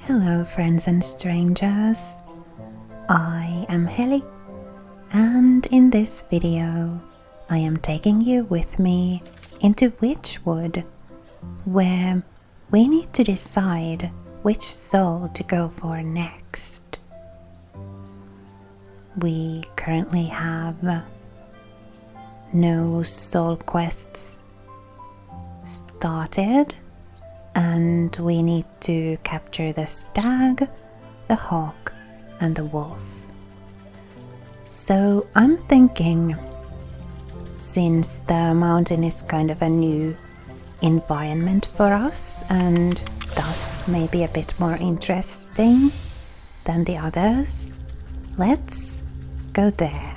Hello friends and strangers, I am Heli, and in this video I am taking you with me into Wytchwood, where we need to decide which soul to go for next. We currently have no soul quests started, and we need to capture the stag, the hawk, and the wolf. So I'm thinking, since the mountain is kind of a new environment for us and thus maybe a bit more interesting than the others, let's go there.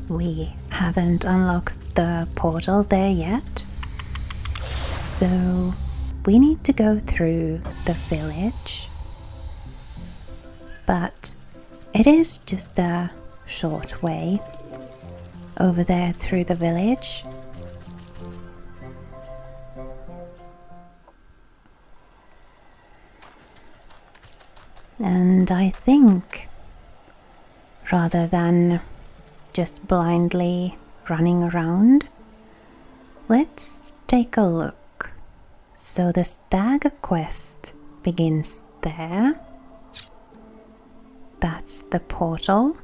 We haven't unlocked the portal there yet, so we need to go through the village, but it is just a short way over there through the village. And I think, rather than just blindly running around, let's take a look. So the stag quest begins there. That's the portal.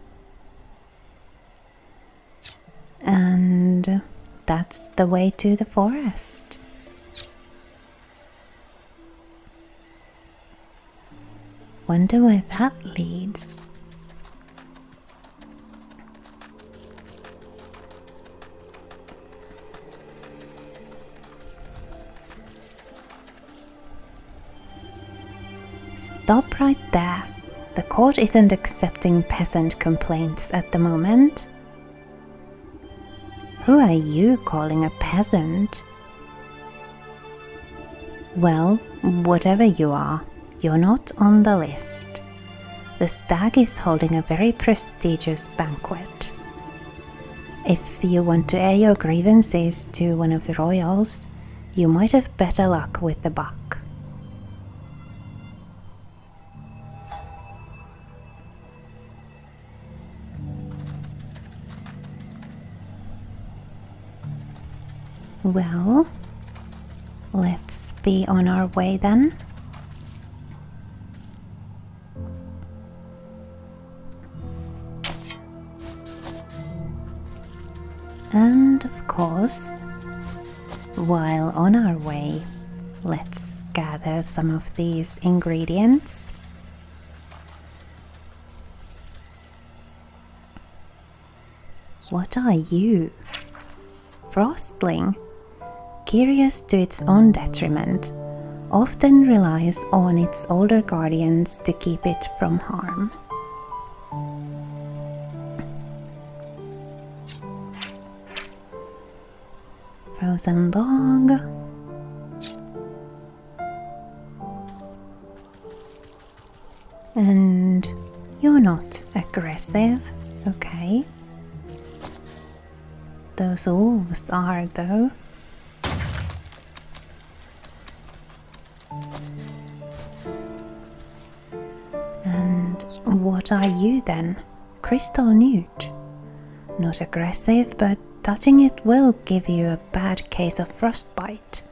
And that's the way to the forest. Wonder where that leads. Stop right there. The court isn't accepting peasant complaints at the moment. Who are you calling a peasant? Well, whatever you are, you're not on the list. The stag is holding a very prestigious banquet. If you want to air your grievances to one of the royals, you might have better luck with the buck. Well, let's be on our way then. And of course, while on our way, let's gather some of these ingredients. What are you? Frostling, curious to its own detriment, often relies on its older guardians to keep it from harm. Frozen dog. And you're not aggressive, okay? Those wolves are, though. And what are you then? Crystal newt. Not aggressive, but touching it will give you a bad case of frostbite.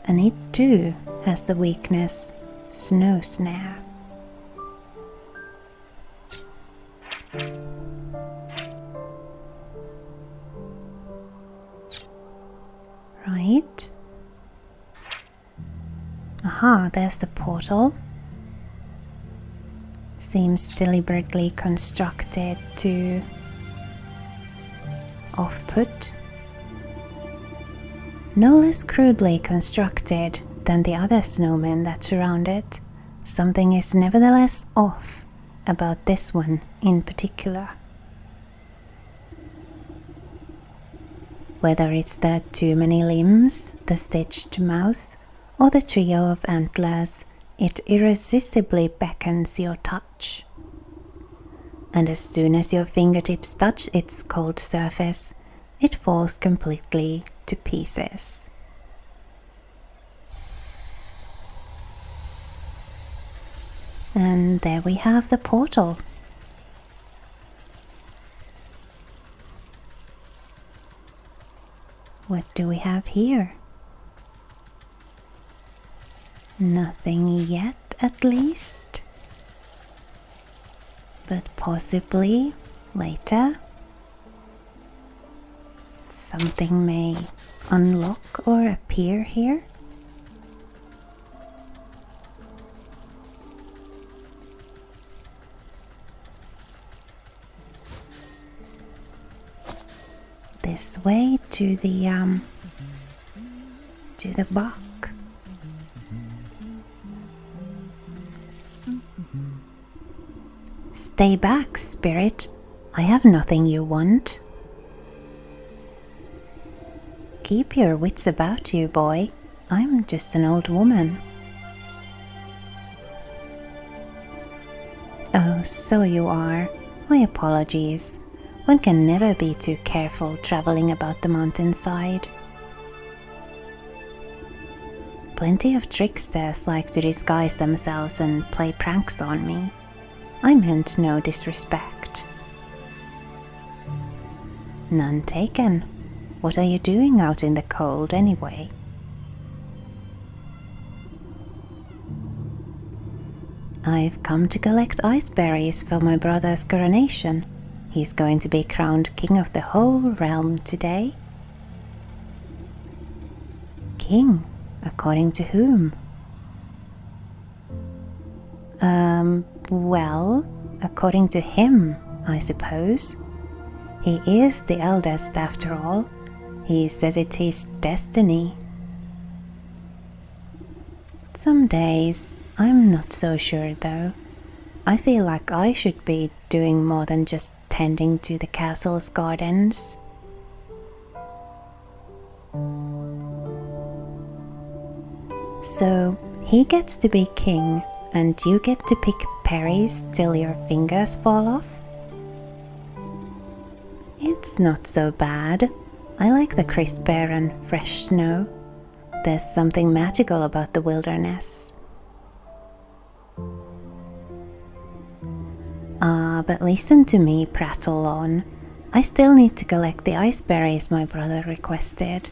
And it too has the weakness snow snare. Right. Aha, there's the portal. Seems deliberately constructed to off-put. No less crudely constructed than the other snowmen that surround it, something is nevertheless off about this one in particular. Whether it's the too many limbs, the stitched mouth, or the trio of antlers, it irresistibly beckons your touch. And as soon as your fingertips touch its cold surface, it falls completely to pieces. And there we have the portal. What do we have here? Nothing yet, at least. But possibly later something may unlock or appear here. This way to the book. Stay back, spirit. I have nothing you want. Keep your wits about you, boy. I'm just an old woman. Oh, so you are. My apologies. One can never be too careful traveling about the mountainside. Plenty of tricksters like to disguise themselves and play pranks on me. I meant no disrespect. None taken. What are you doing out in the cold anyway? I've come to collect iceberries for my brother's coronation. He's going to be crowned king of the whole realm today. King? According to whom? Well, according to him, I suppose. He is the eldest after all. He says it's his destiny. Some days, I'm not so sure though. I feel like I should be doing more than just tending to the castle's gardens. So, he gets to be king, and you get to pick berries till your fingers fall off? It's not so bad. I like the crisp air and fresh snow. There's something magical about the wilderness. But listen to me prattle on. I still need to collect the iceberries my brother requested.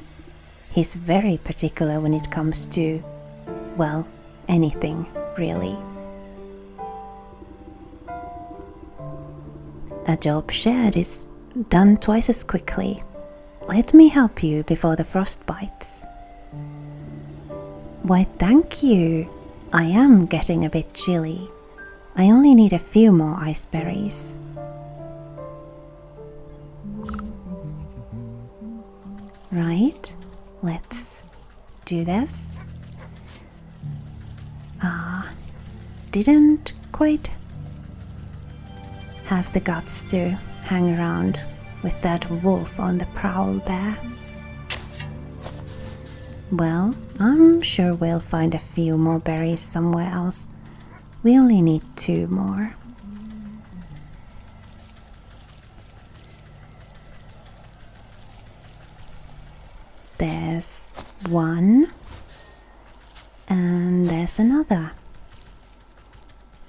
He's very particular when it comes to, well, anything, really. A job shared is done twice as quickly. Let me help you before the frost bites. Why, thank you. I am getting a bit chilly. I only need a few more iceberries. Right, let's do this. Didn't quite have the guts to hang around with that wolf on the prowl there. Well, I'm sure we'll find a few more berries somewhere else. We only need 2 more. There's 1. And there's another.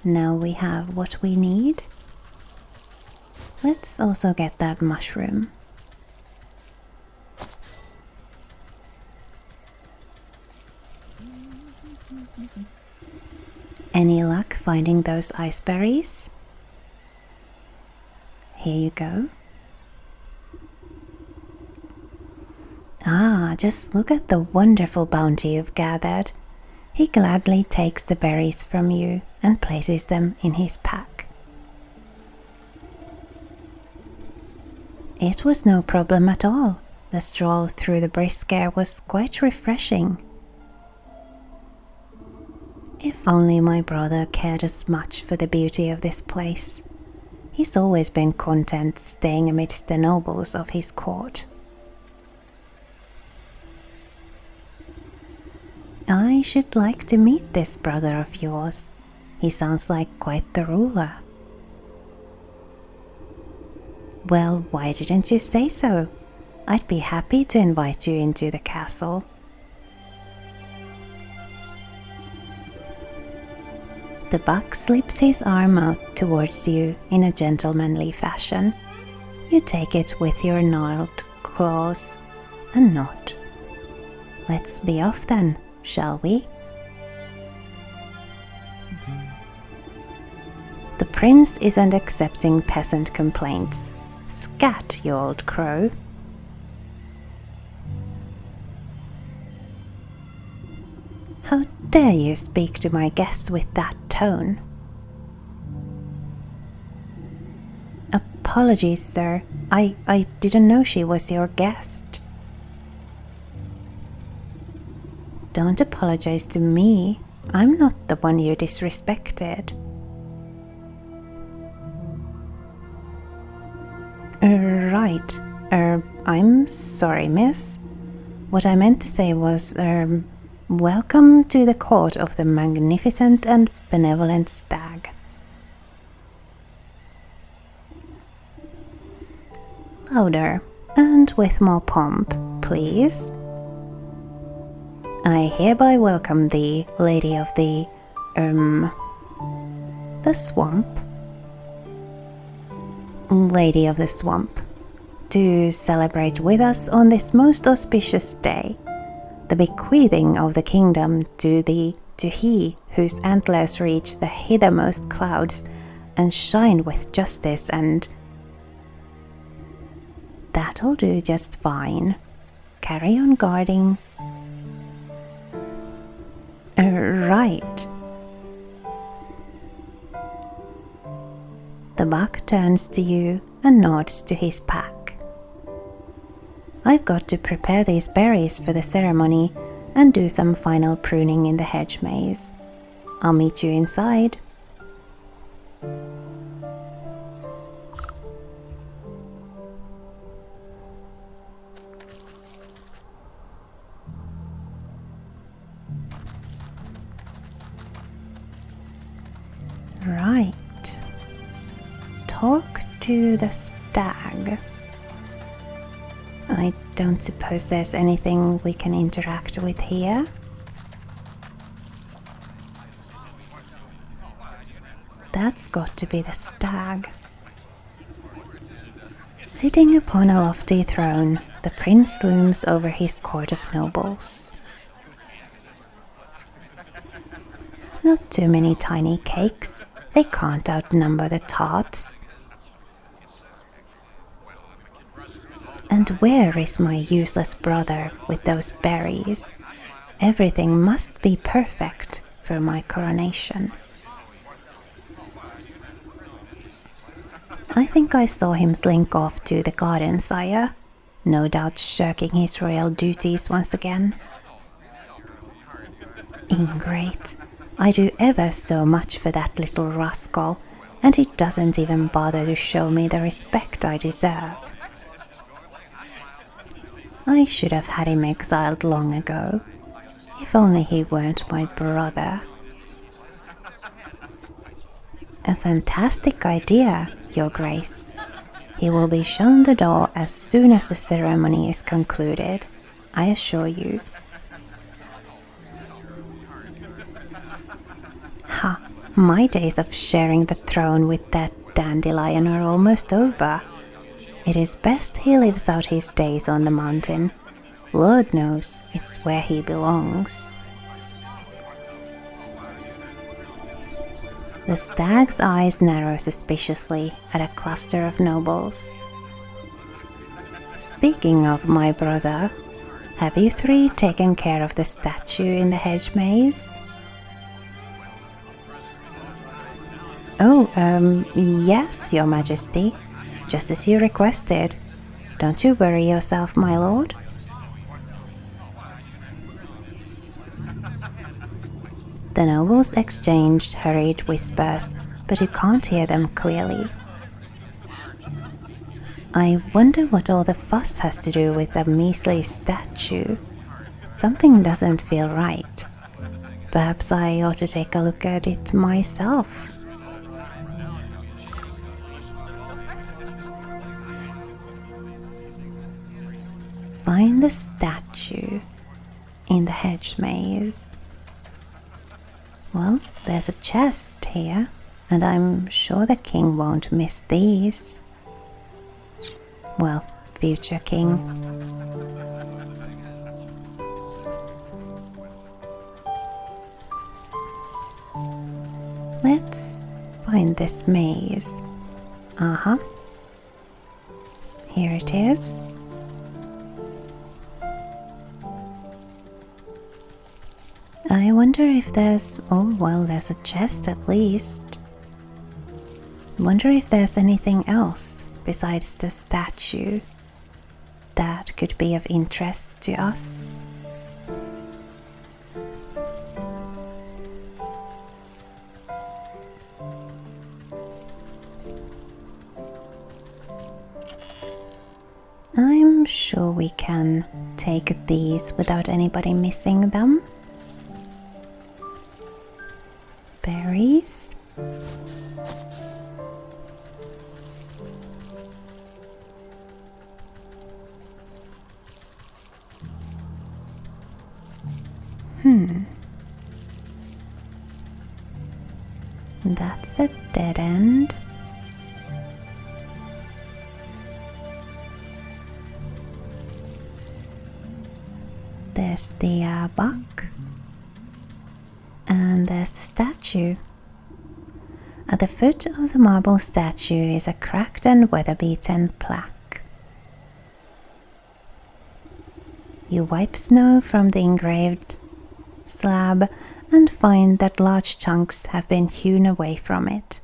Now we have what we need. Let's also get that mushroom. Any luck finding those iceberries? Here you go. Just look at the wonderful bounty you've gathered. He gladly takes the berries from you and places them in his pack. It was no problem at all. The stroll through the brisk air was quite refreshing. If only my brother cared as much for the beauty of this place. He's always been content staying amidst the nobles of his court. I should like to meet this brother of yours. He sounds like quite the ruler. Well, why didn't you say so? I'd be happy to invite you into the castle. The buck slips his arm out towards you in a gentlemanly fashion. You take it with your gnarled claws and nod. Let's be off then, shall we? The prince isn't accepting peasant complaints. Scat, you old crow. How dare you speak to my guests with that tone? Apologies, sir. I didn't know she was your guest. Don't apologize to me. I'm not the one you disrespected. Right. I'm sorry, miss. What I meant to say was, welcome to the court of the magnificent and benevolent Stag. Louder, and with more pomp, please. I hereby welcome thee, lady of the swamp. Lady of the swamp, to celebrate with us on this most auspicious day, the bequeathing of the kingdom to he whose antlers reach the hithermost clouds and shine with justice and... That'll do just fine. Carry on guarding. Right. The buck turns to you and nods to his pack. I've got to prepare these berries for the ceremony and do some final pruning in the hedge maze. I'll meet you inside. Right. Talk to the stag. I don't suppose there's anything we can interact with here. That's got to be the stag. Sitting upon a lofty throne, the prince looms over his court of nobles. Not too many tiny cakes. They can't outnumber the tarts. And where is my useless brother with those berries? Everything must be perfect for my coronation. I think I saw him slink off to the garden, sire, no doubt shirking his royal duties once again. Ingrate. I do ever so much for that little rascal, and he doesn't even bother to show me the respect I deserve. I should have had him exiled long ago, if only he weren't my brother. A fantastic idea, Your Grace. He will be shown the door as soon as the ceremony is concluded, I assure you. Ha! My days of sharing the throne with that dandelion are almost over. It is best he lives out his days on the mountain. Lord knows it's where he belongs. The stag's eyes narrow suspiciously at a cluster of nobles. Speaking of my brother, have you three taken care of the statue in the hedge maze? Oh, yes, Your Majesty, just as you requested. Don't you worry yourself, my lord. The nobles exchanged hurried whispers, but you can't hear them clearly. I wonder what all the fuss has to do with a measly statue. Something doesn't feel right. Perhaps I ought to take a look at it myself. Find the statue in the hedge maze. Well, there's a chest here, and I'm sure the king won't miss these. Well, future king. Let's find this maze. Here it is. I wonder if there's... oh, well, there's a chest at least. Wonder if there's anything else besides the statue that could be of interest to us. I'm sure we can take these without anybody missing them. Berries. That's a dead end. There's the buck. And there's the statue. At the foot of the marble statue is a cracked and weather-beaten plaque. You wipe snow from the engraved slab and find that large chunks have been hewn away from it.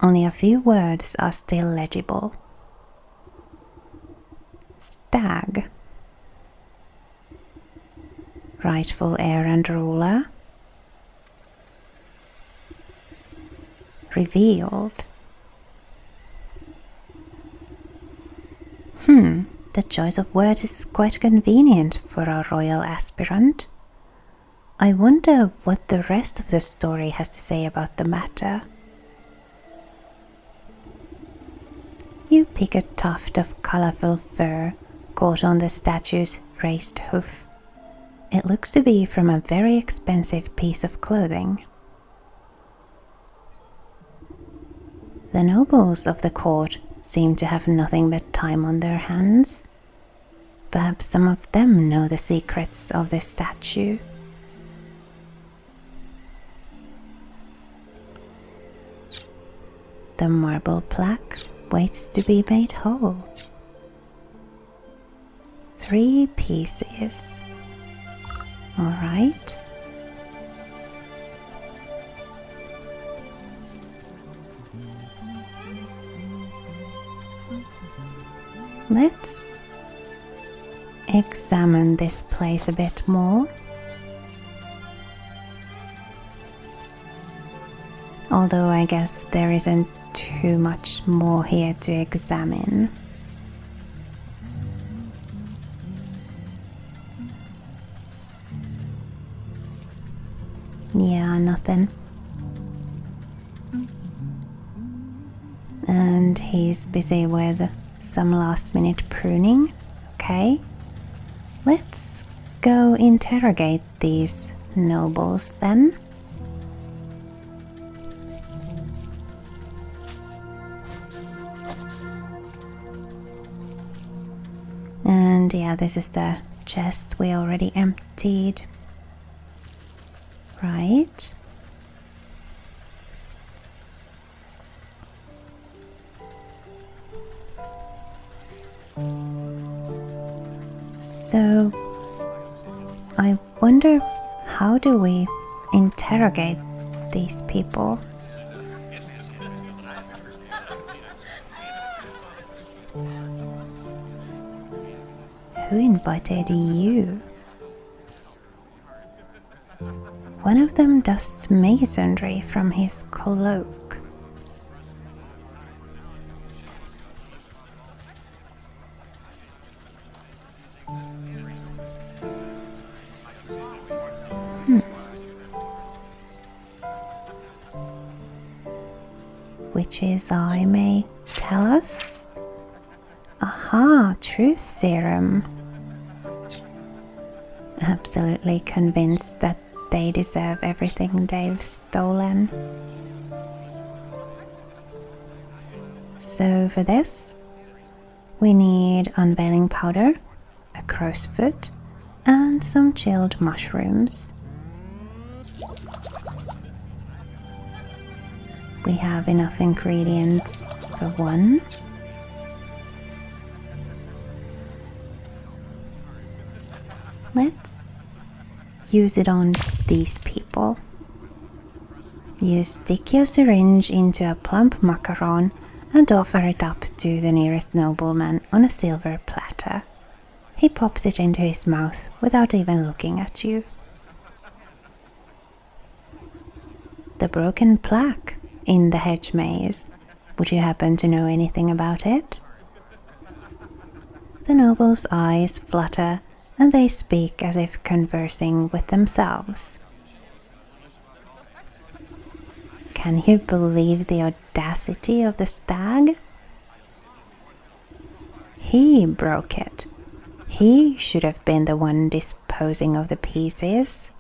Only a few words are still legible. Stag. Rightful heir and ruler. Revealed. The choice of words is quite convenient for a royal aspirant. I wonder what the rest of the story has to say about the matter. You pick a tuft of colorful fur caught on the statue's raised hoof. It looks to be from a very expensive piece of clothing. The nobles of the court seem to have nothing but time on their hands. Perhaps some of them know the secrets of the statue. The marble plaque waits to be made whole. 3 pieces. All right. Let's examine this place a bit more. Although I guess there isn't too much more here to examine. Yeah, nothing. And he's busy with some last minute pruning. Okay. Let's go interrogate these nobles then. And yeah, this is the chest we already emptied. Right. So, I wonder, how do we interrogate these people? Who invited you? One of them dusts masonry from his cloak. Witch's eye may tell us? Aha, truth serum. Absolutely convinced that they deserve everything they've stolen. So for this, we need unveiling powder, a crow's foot, and some chilled mushrooms. We have enough ingredients for one. Let's use it on these people. You stick your syringe into a plump macaron and offer it up to the nearest nobleman on a silver platter. He pops it into his mouth without even looking at you. The broken plaque in the hedge maze. Would you happen to know anything about it? The noble's eyes flutter and they speak as if conversing with themselves. Can you believe the audacity of the stag? He broke it. He should have been the one disposing of the pieces.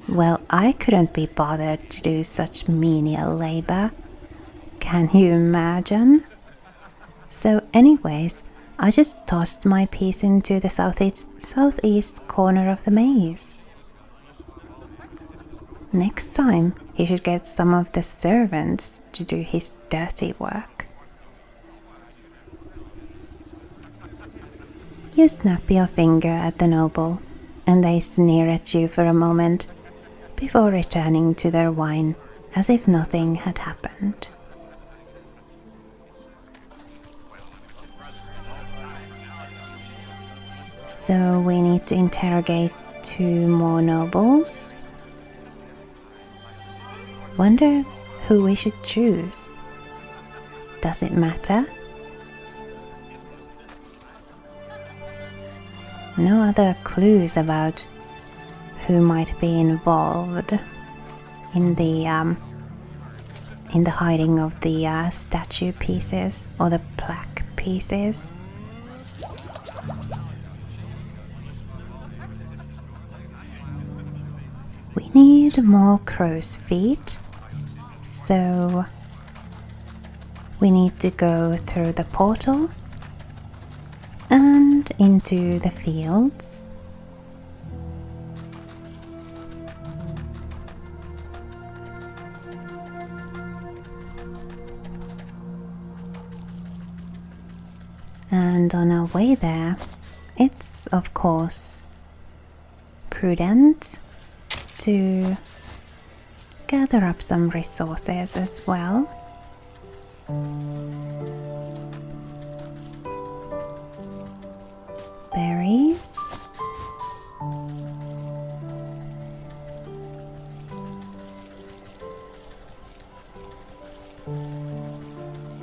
Well, I couldn't be bothered to do such menial labor. Can you imagine? So anyways, I just tossed my piece into the southeast corner of the maze. Next time, he should get some of the servants to do his dirty work. You snap your finger at the noble, and they sneer at you for a moment, before returning to their wine as if nothing had happened. So we need to interrogate 2 more nobles. Wonder who we should choose. Does it matter? No other clues about who might be involved in the hiding of the statue pieces or the plaque pieces. We need more crow's feet, so we need to go through the portal and into the fields. And on our way there, it's of course prudent to gather up some resources as well. Berries.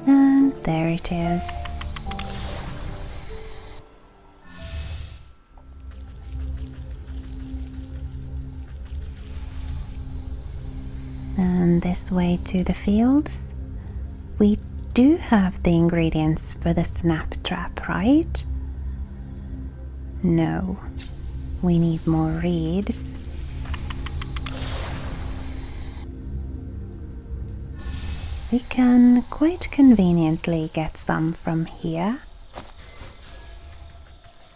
And there it is. And this way to the fields. We do have the ingredients for the snap trap, right? No, we need more reeds. We can quite conveniently get some from here.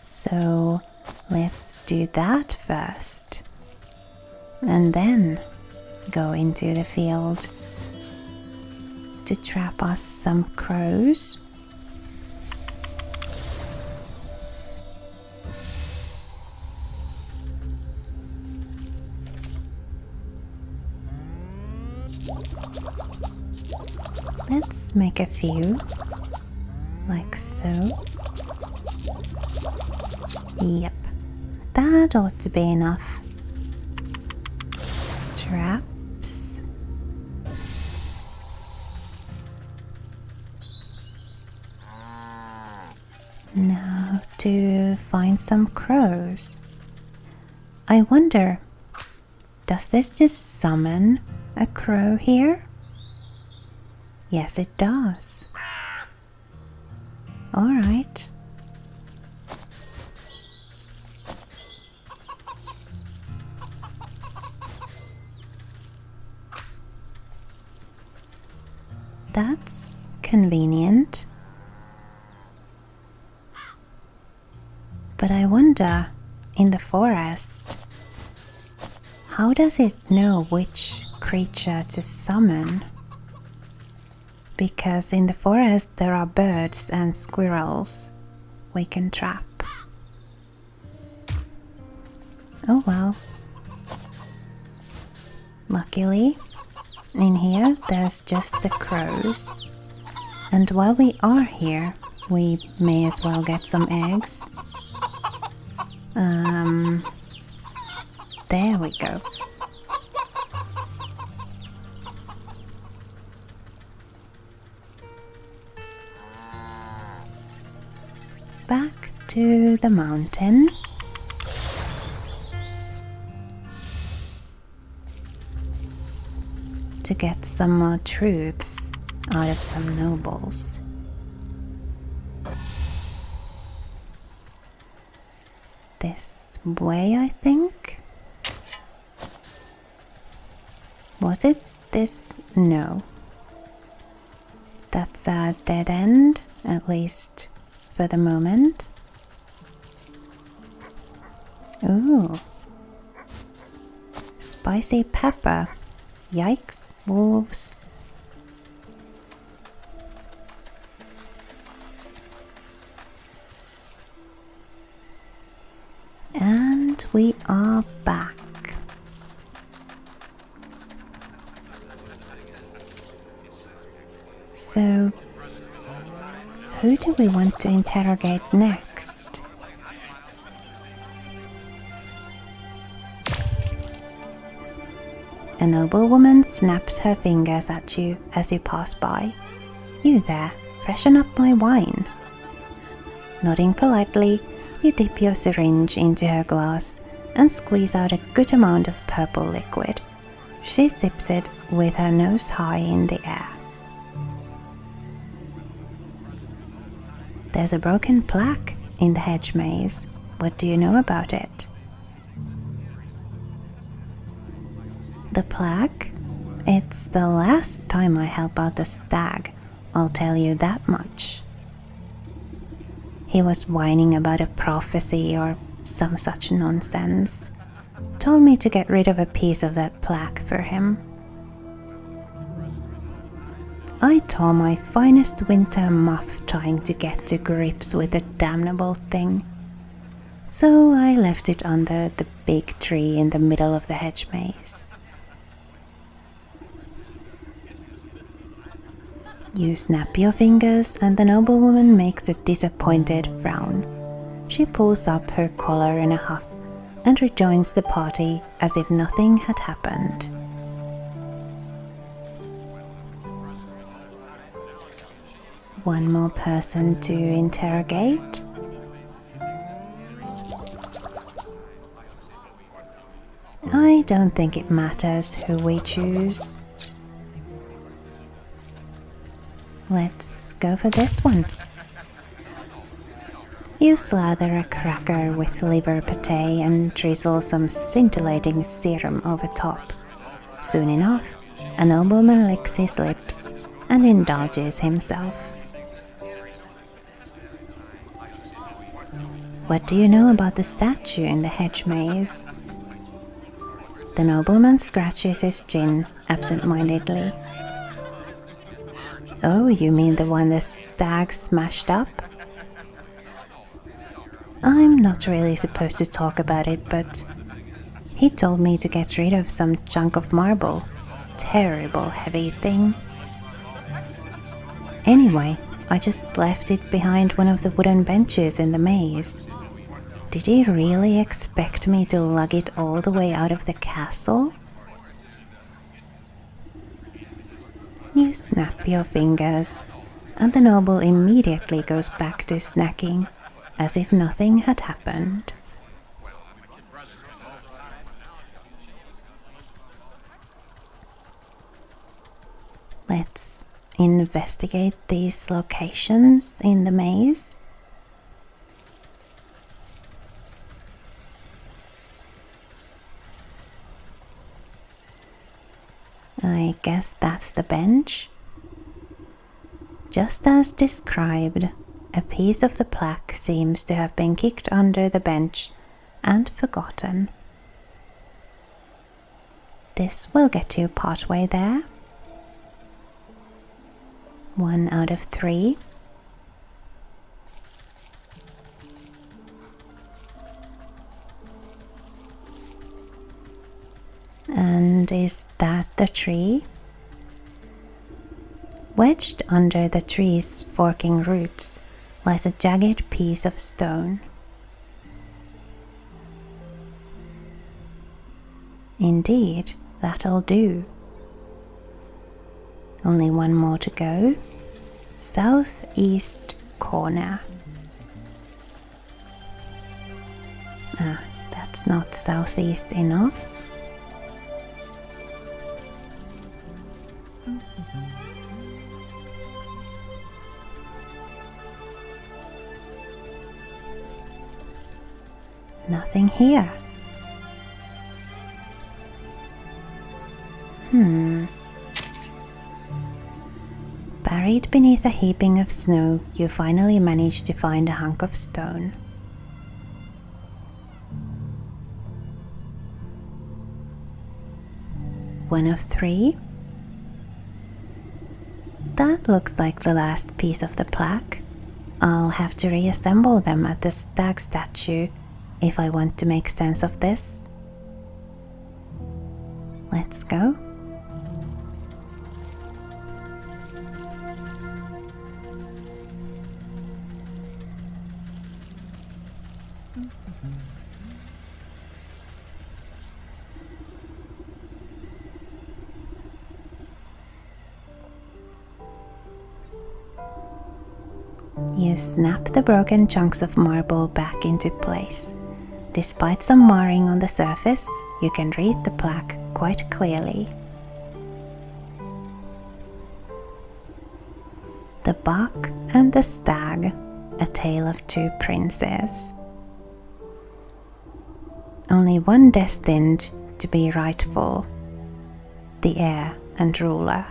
So let's do that first. And then go into the fields to trap us some crows. Let's make a few, like so. Yep, that ought to be enough. Traps. Now to find some crows. I wonder, does this just summon a crow here? Yes, it does. All right. That's convenient. But I wonder, in the forest, how does it know which creature to summon? Because in the forest there are birds and squirrels we can trap. Oh well. Luckily, in here there's just the crows. And while we are here, we may as well get some eggs. There we go. Back to the mountain. To get some more truths out of some nobles. This way, I think? Was it this? No. That's a dead end, at least for the moment. Ooh. Spicy pepper. Yikes, wolves. And we are back. So, who do we want to interrogate next? A noblewoman snaps her fingers at you as you pass by. You there, freshen up my wine. Nodding politely, you dip your syringe into her glass and squeeze out a good amount of purple liquid. She sips it with her nose high in the air. There's a broken plaque in the hedge maze. What do you know about it? The plaque? It's the last time I help out the stag, I'll tell you that much. He was whining about a prophecy or some such nonsense. Told me to get rid of a piece of that plaque for him. I tore my finest winter muff trying to get to grips with the damnable thing. So I left it under the big tree in the middle of the hedge maze. You snap your fingers and the noblewoman makes a disappointed frown. She pulls up her collar in a huff and rejoins the party as if nothing had happened. One more person to interrogate. I don't think it matters who we choose. Let's go for this one. You slather a cracker with liver pate and drizzle some scintillating serum over top. Soon enough, a nobleman licks his lips and indulges himself. What do you know about the statue in the hedge maze? The nobleman scratches his chin absent-mindedly. Oh, you mean the one the stag smashed up? I'm not really supposed to talk about it, but he told me to get rid of some chunk of marble. Terrible heavy thing. Anyway, I just left it behind one of the wooden benches in the maze. Did he really expect me to lug it all the way out of the castle? You snap your fingers, and the noble immediately goes back to snacking, as if nothing had happened. Let's investigate these locations in the maze. I guess that's the bench. Just as described, a piece of the plaque seems to have been kicked under the bench and forgotten. This will get you partway there. 1 out of 3. And is that the tree? Wedged under the tree's forking roots lies a jagged piece of stone. Indeed, that'll do. Only one more to go. Southeast corner. That's not southeast enough. Nothing here. Buried beneath a heaping of snow, you finally manage to find a hunk of stone. One of 3. That looks like the last piece of the plaque. I'll have to reassemble them at the Stag statue if I want to make sense of this. Let's go. You snap the broken chunks of marble back into place. Despite some marring on the surface, you can read the plaque quite clearly. The Buck and the Stag, a tale of 2 princes. Only one destined to be rightful, the heir and ruler.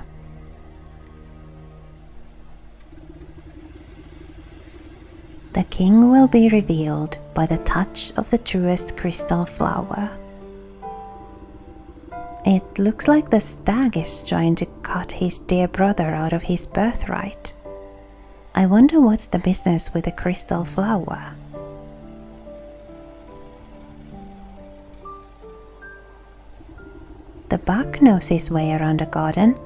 The king will be revealed by the touch of the truest crystal flower. It looks like the stag is trying to cut his dear brother out of his birthright. I wonder what's the business with the crystal flower. The buck knows his way around the garden.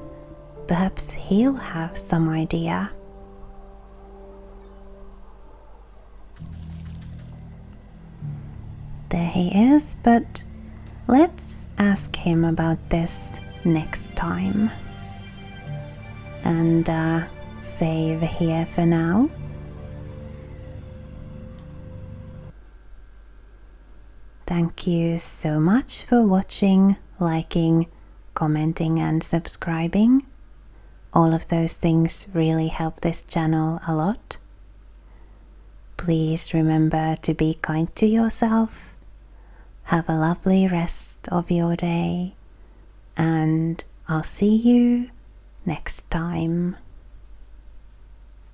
Perhaps he'll have some idea. There he is, but let's ask him about this next time. And save here for now. Thank you so much for watching, liking, commenting and subscribing. All of those things really help this channel a lot. Please remember to be kind to yourself. Have a lovely rest of your day, and I'll see you next time.